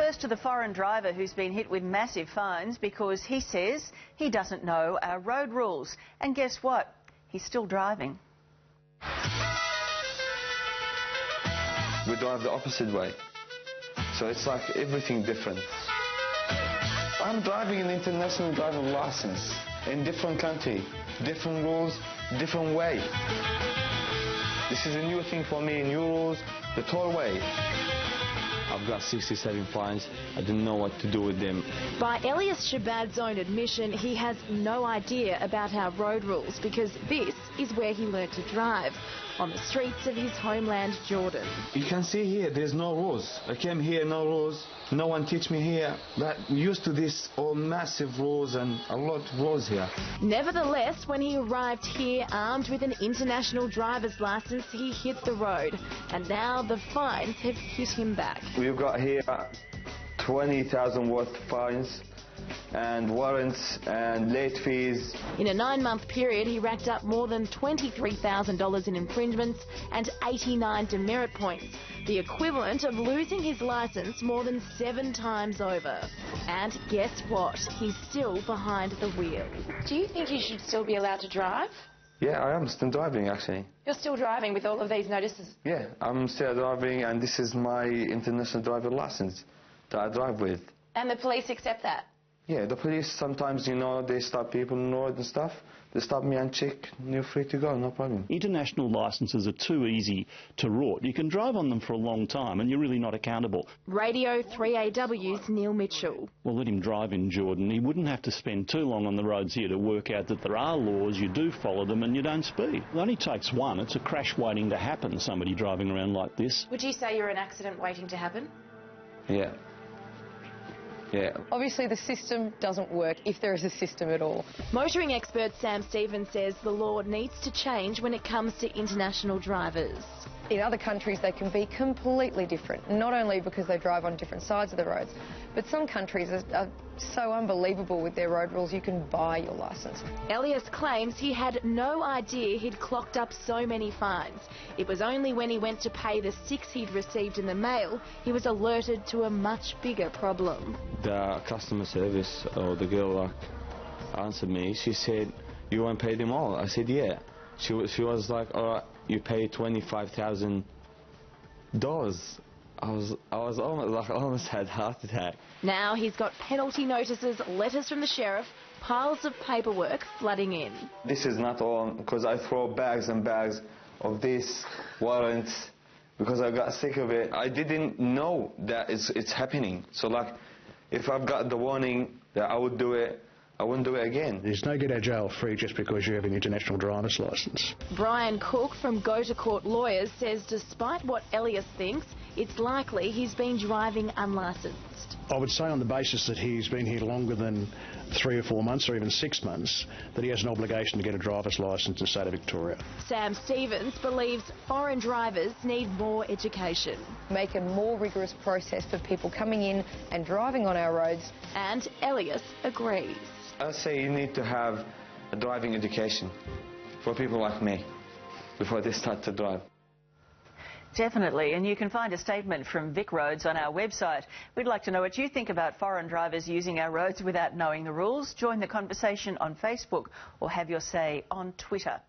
First to the foreign driver who's been hit with massive fines because he says he doesn't know our road rules. And guess what? He's still driving. We drive the opposite way. So it's like everything different. I'm driving an international driver license in different country, different rules, different way. This is a new thing for me, new rules, the toll way. I've got 67 fines. I didn't know what to do with them. By Elias Shabad's own admission, he has no idea about our road rules because this is where he learnt to drive, on the streets of his homeland, Jordan. You can see here, there's no rules. I came here, no rules. No one teach me here. But used to this all massive rules and a lot of rules here. Nevertheless, when he arrived here armed with an international driver's licence, he hit the road. And now the fines have hit him back. We've got here 20,000 worth of fines and warrants and late fees. In a 9-month period, he racked up more than $23,000 in infringements and 89 demerit points, the equivalent of losing his licence more than 7 times over. And guess what? He's still behind the wheel. Do you think you should still be allowed to drive? Yeah, I am still driving, actually. You're still driving with all of these notices? Yeah, I'm still driving, and this is my international driver license that I drive with. And the police accept that? Yeah, the police sometimes, you know, they stop people on the road and stuff. They stop me and check, you're free to go, no problem. International licences are too easy to rort. You can drive on them for a long time and you're really not accountable. Radio 3AW's Neil Mitchell. Well, let him drive in Jordan. He wouldn't have to spend too long on the roads here to work out that there are laws, you do follow them and you don't speed. It only takes one. It's a crash waiting to happen, somebody driving around like this. Would you say you're an accident waiting to happen? Yeah. Yeah. Obviously the system doesn't work, if there is a system at all. Motoring expert Sam Stevens says the law needs to change when it comes to international drivers. In other countries they can be completely different, not only because they drive on different sides of the roads, but some countries are so unbelievable with their road rules you can buy your licence. Elias claims he had no idea he'd clocked up so many fines. It was only when he went to pay the 6 he'd received in the mail he was alerted to a much bigger problem. The customer service, or the girl answered me, she said, "You won't pay them all?" I said, "Yeah." She was like, "All right, you pay $25,000. I was almost had a heart attack. Now he's got penalty notices, letters from the sheriff, piles of paperwork flooding in. This is not all, because I throw bags and bags of these warrants because I got sick of it. I didn't know that it's happening. So like, if I've got the warning that I would do it, I wouldn't do it again. There's no get out of jail free just because you have an international driver's licence. Brian Cook from Go to Court Lawyers says despite what Elias thinks, it's likely he's been driving unlicensed. I would say on the basis that he's been here longer than 3 or 4 months or even 6 months, that he has an obligation to get a driver's licence in the state of Victoria. Sam Stevens believes foreign drivers need more education. Make a more rigorous process for people coming in and driving on our roads. And Elias agrees. I say you need to have a driving education for people like me before they start to drive. Definitely, and you can find a statement from Vic Roads on our website. We'd like to know what you think about foreign drivers using our roads without knowing the rules. Join the conversation on Facebook or have your say on Twitter.